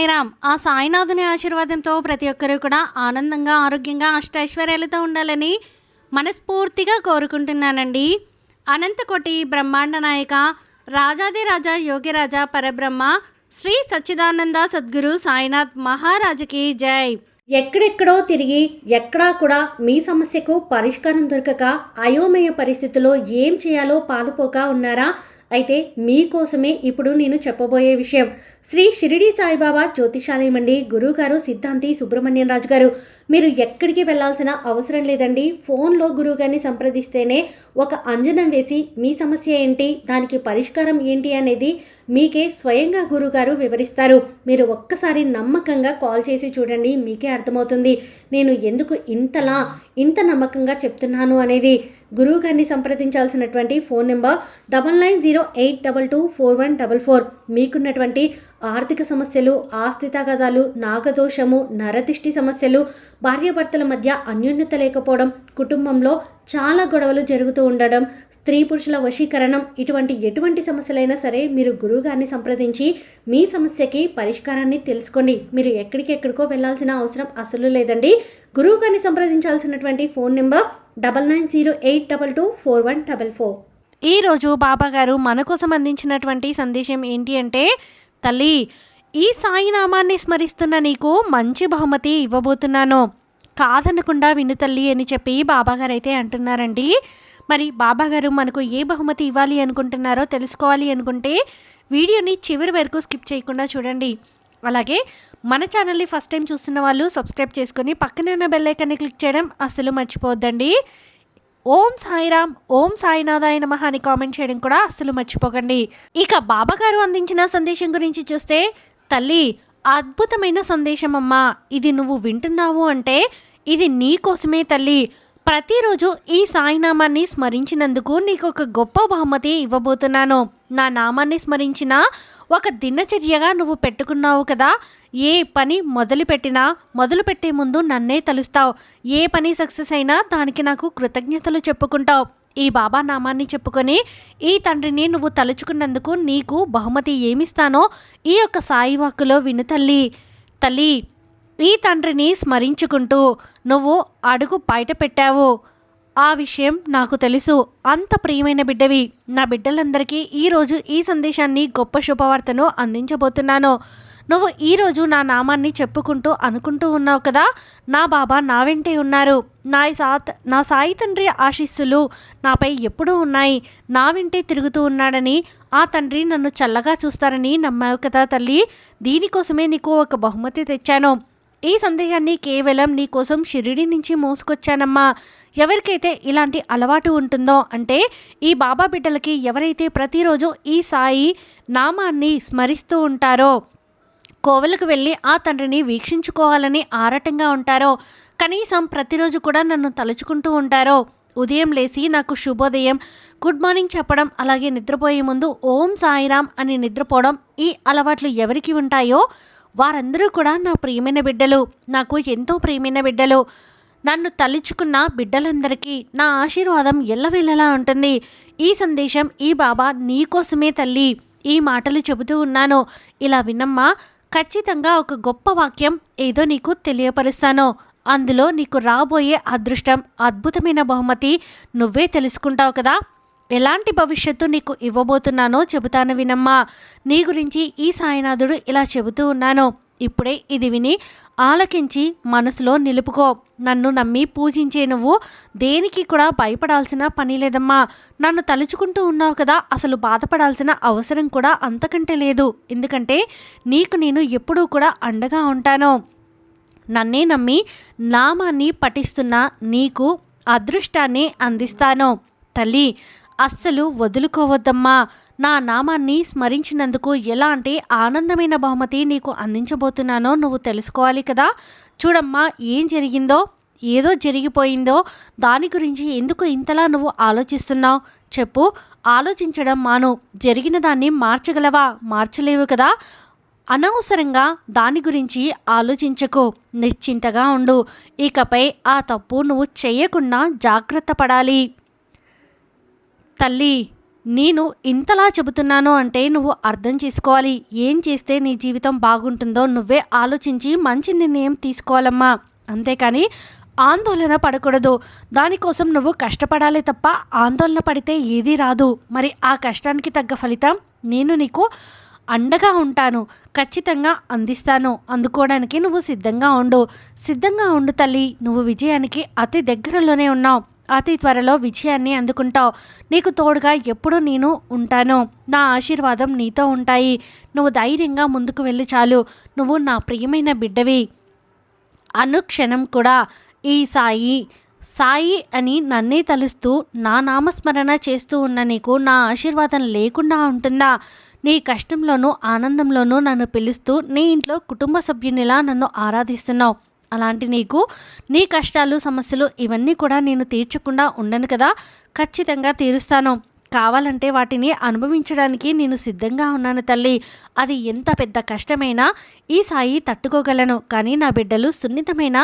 సాయిరామ్. ఆ సాయినాథుని ఆశీర్వాదంతో ప్రతి ఒక్కరూ కూడా ఆనందంగా, ఆరోగ్యంగా, అష్టైశ్వర్యాలతో ఉండాలని మనస్ఫూర్తిగా కోరుకుంటున్నానండి. అనంతకోటి బ్రహ్మాండ నాయక రాజాదిరాజా యోగిరాజా పరబ్రహ్మ శ్రీ సచ్చిదానంద సద్గురు సాయినాథ్ మహారాజుకి జై. ఎక్కడెక్కడో తిరిగి ఎక్కడా కూడా మీ సమస్యకు పరిష్కారం దొరకక అయోమయ పరిస్థితిలో ఏం చేయాలో పాలుపోక ఉన్నారా? అయితే మీకోసమే ఇప్పుడు నేను చెప్పబోయే విషయం శ్రీ షిరిడి సాయిబాబా జ్యోతిషాలయం అండి. గురువుగారు సిద్ధాంతి సుబ్రహ్మణ్యం రాజు గారు. మీరు ఎక్కడికి వెళ్లాల్సిన అవసరం లేదండి. ఫోన్లో గురువుగారిని సంప్రదిస్తేనే ఒక అంజనం వేసి మీ సమస్య ఏంటి, దానికి పరిష్కారం ఏంటి అనేది మీకే స్వయంగా గురువుగారు వివరిస్తారు. మీరు ఒక్కసారి నమ్మకంగా కాల్ చేసి చూడండి, మీకే అర్థమవుతుంది నేను ఎందుకు ఇంత నమ్మకంగా చెప్తున్నాను అనేది. గురువు గారిని సంప్రదించాల్సినటువంటి ఫోన్ నెంబర్ 9908224144. మీకున్నటువంటి ఆర్థిక సమస్యలు, ఆస్తి తగాదాలు, నాగదోషము, నరదిష్టి సమస్యలు, భార్యాభర్తల మధ్య అన్యోన్యత లేకపోవడం, కుటుంబంలో చాలా గొడవలు జరుగుతూ ఉండడం, స్త్రీ పురుషుల వశీకరణం, ఎటువంటి సమస్యలైనా సరే మీరు గురువు గారిని సంప్రదించి మీ సమస్యకి పరిష్కారాన్ని తెలుసుకోండి. మీరు ఎక్కడికో వెళ్ళాల్సిన అవసరం అసలు లేదండి. గురువు గారిని సంప్రదించాల్సినటువంటి ఫోన్ నెంబర్ 9908224144. ఈరోజు బాబా గారు మన కోసం అందించినటువంటి సందేశం ఏంటి అంటే, తల్లి, ఈ సాయినామాన్ని స్మరిస్తున్న నీకు మంచి బహుమతి ఇవ్వబోతున్నాను, కాదనకుండా విను తల్లి అని చెప్పి బాబాగారు అయితే అంటున్నారండి. మరి బాబాగారు మనకు ఏ బహుమతి ఇవ్వాలి అనుకుంటున్నారో తెలుసుకోవాలి అనుకుంటే వీడియోని చివరి వరకు స్కిప్ చేయకుండా చూడండి. అలాగే మన ఛానల్ని ఫస్ట్ టైం చూస్తున్న వాళ్ళు సబ్స్క్రైబ్ చేసుకొని పక్కనే ఉన్న బెల్ ఐకాన్ని క్లిక్ చేయడం అస్సలు మర్చిపోవద్దండి. ఓం సాయిరామ్, ఓం సాయినాథాయ నమః అని కామెంట్ చేయడం కూడా అస్సలు మర్చిపోకండి. ఇక బాబాగారు అందించిన సందేశం గురించి చూస్తే, తల్లి, అద్భుతమైన సందేశం అమ్మా. ఇది నువ్వు వింటున్నావు అంటే ఇది నీ కోసమే తల్లి. ప్రతిరోజు ఈ సాయినామాన్ని స్మరించినందుకు నీకు ఒక గొప్ప బహుమతి ఇవ్వబోతున్నాను. నా నామాన్ని స్మరించిన ఒక దినచర్యగా నువ్వు పెట్టుకున్నావు కదా. ఏ పని మొదలుపెట్టే ముందు నన్నే తలుస్తావు. ఏ పని సక్సెస్ అయినా దానికి నాకు కృతజ్ఞతలు చెప్పుకుంటావు. ఈ బాబా నామాన్ని చెప్పుకొని ఈ తండ్రిని నువ్వు తలుచుకున్నందుకు నీకు బహుమతి ఏమిస్తానో ఈ యొక్క సాయి వాక్కులో విను తల్లి. తల్లి, ఈ తండ్రిని స్మరించుకుంటూ నువ్వు అడుగు బయట పెట్టావు. ఆ విషయం నాకు తెలుసు. అంత ప్రియమైన బిడ్డవి. నా బిడ్డలందరికీ ఈరోజు ఈ సందేశాన్ని, గొప్ప శుభవార్తను అందించబోతున్నాను. నువ్వు ఈరోజు నా నామాన్ని చెప్పుకుంటూ అనుకుంటూ ఉన్నావు కదా, నా బాబా నా వెంటే ఉన్నారు, నా సాయి తండ్రి ఆశీస్సులు నాపై ఎప్పుడూ ఉన్నాయి, నా వెంటే తిరుగుతూ ఉన్నాడని, ఆ తండ్రి నన్ను చల్లగా చూస్తారని నమ్మావు కదా తల్లి. దీనికోసమే నీకు ఒక బహుమతి తెచ్చాను. ఈ సందేహాన్ని కేవలం నీ కోసం షిరిడి నుంచి మోసుకొచ్చానమ్మా. ఎవరికైతే ఇలాంటి అలవాటు ఉంటుందో అంటే ఈ బాబా బిడ్డలకి, ఎవరైతే ప్రతిరోజు ఈ సాయి నామాన్ని స్మరిస్తూ ఉంటారో, కోవెలకు వెళ్ళి ఆ తండ్రిని వీక్షించుకోవాలని ఆరాటంగా ఉంటారో, కనీసం ప్రతిరోజు కూడా నన్ను తలుచుకుంటూ ఉంటారో, ఉదయం లేచి నాకు శుభోదయం, గుడ్ మార్నింగ్ చెప్పడం, అలాగే నిద్రపోయే ముందు ఓం సాయిరామ్ అని నిద్రపోవడం, ఈ అలవాట్లు ఎవరికి ఉంటాయో వారందరూ కూడా నా ప్రియమైన బిడ్డలు, నాకు ఎంతో ప్రియమైన బిడ్డలు. నన్ను తలుచుకున్న బిడ్డలందరికీ నా ఆశీర్వాదం ఎల్లవేళలా ఉంటుంది. ఈ సందేశం ఈ బాబా నీకోసమే తల్లి. ఈ మాటలు చెబుతూ ఉన్నాను, ఇలా వినమ్మా. ఖచ్చితంగా ఒక గొప్ప వాక్యం ఏదో నీకు తెలియపరుస్తాను. అందులో నీకు రాబోయే అదృష్టం, అద్భుతమైన బహుమతి నువ్వే తెలుసుకుంటావు కదా. ఎలాంటి భవిష్యత్తు నీకు ఇవ్వబోతున్నానో చెబుతాను వినమ్మా. నీ గురించి ఈ సాయినాథుడు ఇలా చెబుతూ ఉన్నాను. ఇప్పుడే ఇది విని ఆలకించి మనసులో నిలుపుకో. నన్ను నమ్మి పూజించే నువ్వు దేనికి కూడా భయపడాల్సిన పని లేదమ్మా. నన్ను తలుచుకుంటూ ఉన్నావు కదా, అసలు బాధపడాల్సిన అవసరం కూడా అంతకంటే లేదు. ఎందుకంటే నీకు నేను ఎప్పుడూ కూడా అండగా ఉంటాను. నన్నే నమ్మి నామాన్ని పఠిస్తున్న నీకు అదృష్టాన్ని అందిస్తాను. తల్లి, అస్సలు వదులుకోవద్దమ్మా. నా నామాన్ని స్మరించినందుకు ఎలాంటి ఆనందమైన బహుమతి నీకు అందించబోతున్నానో నువ్వు తెలుసుకోవాలి కదా. చూడమ్మా, ఏం జరిగిందో, ఏదో జరిగిపోయిందో దాని గురించి ఎందుకు ఇంతలా నువ్వు ఆలోచిస్తున్నావు చెప్పు. ఆలోచించడం మాను. జరిగిన దాన్ని మార్చగలవా? మార్చలేవు కదా. అనవసరంగా దాని గురించి ఆలోచించకు, నిశ్చింతగా ఉండు. ఇకపై ఆ తప్పు నువ్వు చేయకుండా జాగ్రత్త పడాలి. తల్లి, నేను ఇంతలా చెబుతున్నాను అంటే నువ్వు అర్థం చేసుకోవాలి. ఏం చేస్తే నీ జీవితం బాగుంటుందో నువ్వే ఆలోచించి మంచి నిర్ణయం తీసుకోవాలమ్మా. అంతేకాని ఆందోళన పడకూడదు. దానికోసం నువ్వు కష్టపడాలి తప్ప ఆందోళన పడితే ఏదీ రాదు. మరి ఆ కష్టానికి తగ్గ ఫలితం నేను నీకు అండగా ఉంటాను, ఖచ్చితంగా అందిస్తాను. అందుకోవడానికి నువ్వు సిద్ధంగా ఉండు తల్లి. నువ్వు విజయానికి అతి దగ్గరలోనే ఉన్నావు. అతి త్వరలో విజయాన్ని అందుకుంటావు. నీకు తోడుగా ఎప్పుడూ నేను ఉంటాను. నా ఆశీర్వాదం నీతో ఉంటాయి. నువ్వు ధైర్యంగా ముందుకు వెళ్ళి చాలు. నువ్వు నా ప్రియమైన బిడ్డవి. అనుక్షణం కూడా ఈ సాయి అని నన్నే తలుస్తూ నా నామస్మరణ చేస్తూ ఉన్న నీకు నా ఆశీర్వాదం లేకుండా ఉంటుందా? నీ కష్టంలోనూ ఆనందంలోనూ నన్ను పిలుస్తూ నీ ఇంట్లో కుటుంబ సభ్యునిలా నన్ను ఆరాధిస్తున్నావు. అలాంటి నీకు నీ కష్టాలు సమస్యలు ఇవన్నీ కూడా నేను తీర్చకుండా ఉండను కదా. ఖచ్చితంగా తీరుస్తాను. కావాలంటే వాటిని అనుభవించడానికి నేను సిద్ధంగా ఉన్నాను తల్లి. అది ఎంత పెద్ద కష్టమైనా ఈ సాయి తట్టుకోగలను. కానీ నా బిడ్డలు సున్నితమైన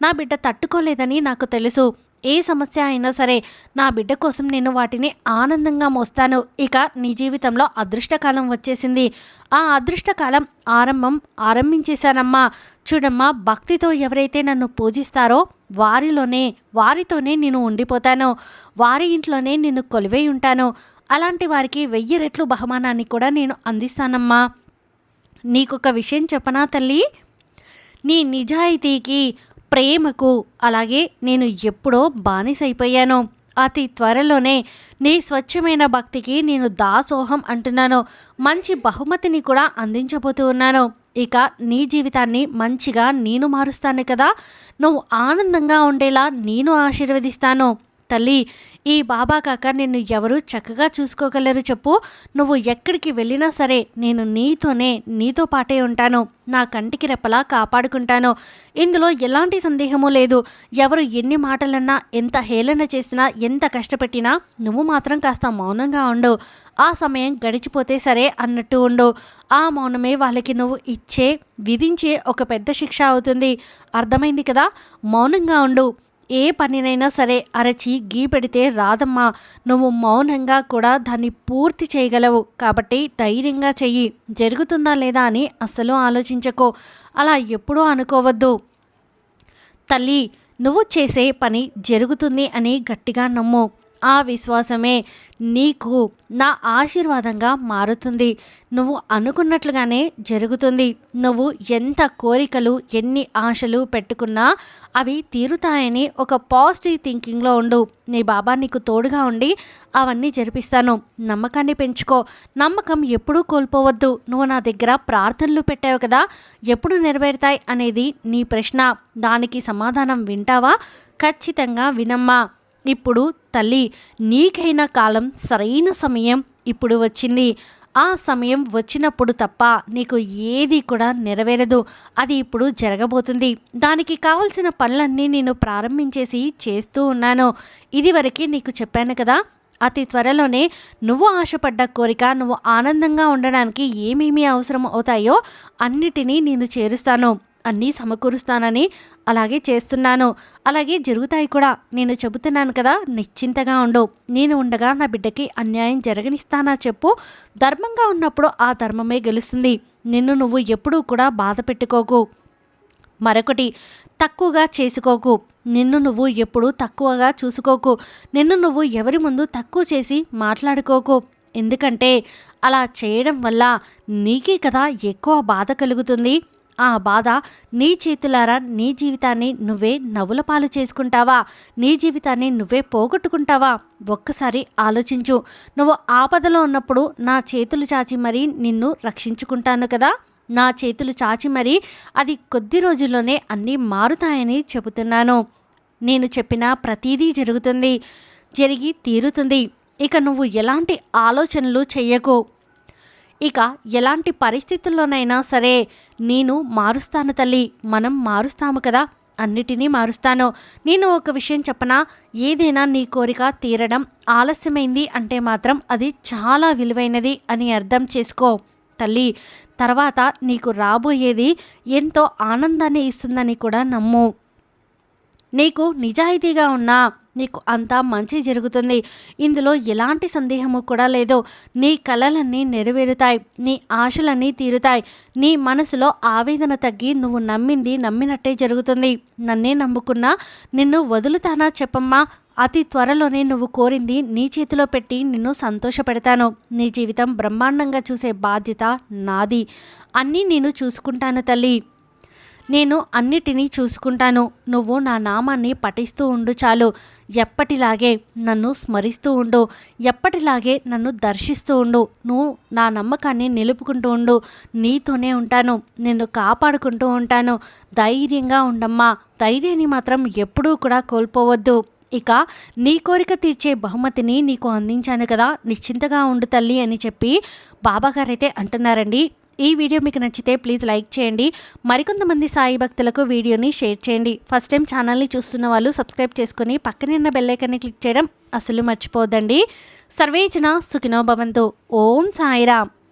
నా బిడ్డ తట్టుకోలేదని నాకు తెలుసు. ఏ సమస్య అయినా సరే నా బిడ్డ కోసం నేను వాటిని ఆనందంగా మోస్తాను. ఇక నీ జీవితంలో అదృష్టకాలం వచ్చేసింది. ఆ అదృష్టకాలం ఆరంభించేశానమ్మా. చూడమ్మా, భక్తితో ఎవరైతే నన్ను పూజిస్తారో వారితోనే నేను ఉండిపోతాను. వారి ఇంట్లోనే నేను కొలువై ఉంటాను. అలాంటి వారికి 1000 రెట్లు బహుమానాన్ని కూడా నేను అందిస్తానమ్మా. నీకొక విషయం చెప్పనా తల్లి? నీ నిజాయితీకి, ప్రేమకు అలాగే నేను ఎప్పుడో బానిసైపోయాను. అతి త్వరలోనే నీ స్వచ్ఛమైన భక్తికి నేను దాసోహం అంటున్నాను. మంచి బహుమతిని కూడా అందించబోతూ ఉన్నాను. ఇక నీ జీవితాన్ని మంచిగా నేను మారుస్తాను కదా. నువ్వు ఆనందంగా ఉండేలా నేను ఆశీర్వదిస్తాను. తల్లి, ఈ బాబా కాక నిన్ను ఎవరు చక్కగా చూసుకోగలరు చెప్పు? నువ్వు ఎక్కడికి వెళ్ళినా సరే నేను నీతో పాటే ఉంటాను. నా కంటికి రెప్పలా కాపాడుకుంటాను. ఇందులో ఎలాంటి సందేహము లేదు. ఎవరు ఎన్ని మాటలన్నా, ఎంత హేళన చేసినా, ఎంత కష్టపెట్టినా నువ్వు మాత్రం కాస్త మౌనంగా ఉండు. ఆ సమయం గడిచిపోతే సరే అన్నట్టు ఉండు. ఆ మౌనమే వాళ్ళకి నువ్వు విధించే ఒక పెద్ద శిక్ష అవుతుంది. అర్థమైంది కదా? మౌనంగా ఉండు. ఏ పనినైనా సరే అరచి గీ పెడితే రాదమ్మా. నువ్వు మౌనంగా కూడా దాన్ని పూర్తి చేయగలవు. కాబట్టి ధైర్యంగా చెయ్యి. జరుగుతుందా లేదా అని అస్సలు ఆలోచించకో. అలా ఎప్పుడూ అనుకోవద్దు. తల్లి, నువ్వు చేసే పని జరుగుతుంది అని గట్టిగా నమ్ము. ఆ విశ్వాసమే నీకు నా ఆశీర్వాదంగా మారుతుంది. నువ్వు అనుకున్నట్లుగానే జరుగుతుంది. నువ్వు ఎంత కోరికలు, ఎన్ని ఆశలు పెట్టుకున్నా అవి తీరుతాయని ఒక పాజిటివ్ థింకింగ్లో ఉండు. నీ బాబా నీకు తోడుగా ఉండి అవన్నీ జరిపిస్తాను. నమ్మకాన్ని పెంచుకో. నమ్మకం ఎప్పుడూ కోల్పోవద్దు. నువ్వు నా దగ్గర ప్రార్థనలు పెట్టావు కదా, ఎప్పుడు నెరవేరుతాయి అనేది నీ ప్రశ్న. దానికి సమాధానం వింటావా? ఖచ్చితంగా వినమ్మా. ఇప్పుడు తల్లి, నీకైన కాలం, సరైన సమయం ఇప్పుడు వచ్చింది. ఆ సమయం వచ్చినప్పుడు తప్ప నీకు ఏది కూడా నెరవేరదు. అది ఇప్పుడు జరగబోతుంది. దానికి కావలసిన పనులన్నీ నేను ప్రారంభించేసి చేస్తూ ఉన్నాను. ఇదివరకే నీకు చెప్పాను కదా. అతి త్వరలోనే నువ్వు ఆశపడ్డ కోరిక, నువ్వు ఆనందంగా ఉండడానికి ఏమేమి అవసరం అవుతాయో అన్నిటినీ నేను చేరుస్తాను, అన్నీ సమకూరుస్తానని అలాగే చేస్తున్నాను. అలాగే జరుగుతాయి కూడా. నేను చెబుతున్నాను కదా, నిశ్చింతగా ఉండు. నేను ఉండగా నా బిడ్డకి అన్యాయం జరగనిస్తానా చెప్పు? ధర్మంగా ఉన్నప్పుడు ఆ ధర్మమే గెలుస్తుంది. నిన్ను నువ్వు ఎప్పుడూ కూడా బాధ పెట్టుకోకు. మరొకటి, తక్కువగా చేసుకోకు. నిన్ను నువ్వు ఎప్పుడూ తక్కువగా చూసుకోకు. నిన్ను నువ్వు ఎవరి ముందు తక్కువ చేసి మాట్లాడుకోకు. ఎందుకంటే అలా చేయడం వల్ల నీకే కదా ఎక్కువ బాధ కలుగుతుంది. ఆ బాధ నీ చేతులారా నీ జీవితాన్ని నువ్వే నవ్వుల పాలు చేసుకుంటావా? నీ జీవితాన్ని నువ్వే పోగొట్టుకుంటావా? ఒక్కసారి ఆలోచించు. నువ్వు ఆపదలో ఉన్నప్పుడు నా చేతులు చాచి మరీ నిన్ను రక్షించుకుంటాను కదా. నా చేతులు చాచి మరీ అది కొద్ది రోజుల్లోనే అన్నీ మారుతాయని చెబుతున్నాను. నేను చెప్పిన ప్రతీదీ జరుగుతుంది, జరిగి తీరుతుంది. ఇక నువ్వు ఎలాంటి ఆలోచనలు చెయ్యకు. ఇక ఎలాంటి పరిస్థితుల్లోనైనా సరే నేను మారుస్తాను తల్లి. మనం మారుస్తాము కదా, అన్నిటినీ మారుస్తాను. నేను ఒక విషయం చెప్పనా? ఏదైనా నీ కోరిక తీరడం ఆలస్యమైంది అంటే మాత్రం అది చాలా విలువైనది అని అర్థం చేసుకో తల్లి. తర్వాత నీకు రాబోయేది ఎంతో ఆనందాన్ని ఇస్తుందని కూడా నమ్ము. నీకు నిజాయితీగా ఉన్నా నీకు అంతా మంచి జరుగుతుంది. ఇందులో ఎలాంటి సందేహము కూడా లేదు. నీ కలలన్నీ నెరవేరుతాయి. నీ ఆశలన్నీ తీరుతాయి. నీ మనసులో ఆవేదన తగ్గి నువ్వు నమ్మింది నమ్మినట్టే జరుగుతుంది. నన్నే నమ్ముకున్నా నిన్ను వదులుతానా చెప్పమ్మా. అతి త్వరలోనే నువ్వు కోరింది నీ చేతిలో పెట్టి నిన్ను సంతోషపెడతాను. నీ జీవితం బ్రహ్మాండంగా చూసే బాధ్యత నాది. అన్నీ నేను చూసుకుంటాను తల్లి. నేను అన్నిటినీ చూసుకుంటాను. నువ్వు నా నామాన్ని పఠిస్తూ ఉండు చాలు. ఎప్పటిలాగే నన్ను స్మరిస్తూ ఉండు. ఎప్పటిలాగే నన్ను దర్శిస్తూ ఉండు. నువ్వు నా నమ్మకాన్ని నిలుపుకుంటూ ఉండు. నీతోనే ఉంటాను. నిన్ను కాపాడుకుంటూ ఉంటాను. ధైర్యంగా ఉండమ్మా. ధైర్యాన్ని మాత్రం ఎప్పుడూ కూడా కోల్పోవద్దు. ఇక నీ కోరిక తీర్చే బహుమతిని నీకు అందించాను కదా, నిశ్చింతగా ఉండు తల్లి అని చెప్పి బాబాగారైతే అంటున్నారండి. ఈ వీడియో మీకు నచ్చితే ప్లీజ్ లైక్ చేయండి. మరికొంతమంది సాయి భక్తులకు వీడియోని షేర్ చేయండి. ఫస్ట్ టైం ఛానల్ని చూస్తున్న వాళ్ళు సబ్స్క్రైబ్ చేసుకుని పక్కనే ఉన్న బెల్ ఐకాన్ని క్లిక్ చేయడం అసలు మర్చిపోద్దండి. సర్వేజన సుఖినో భవంతు. ఓం సాయిరామ్.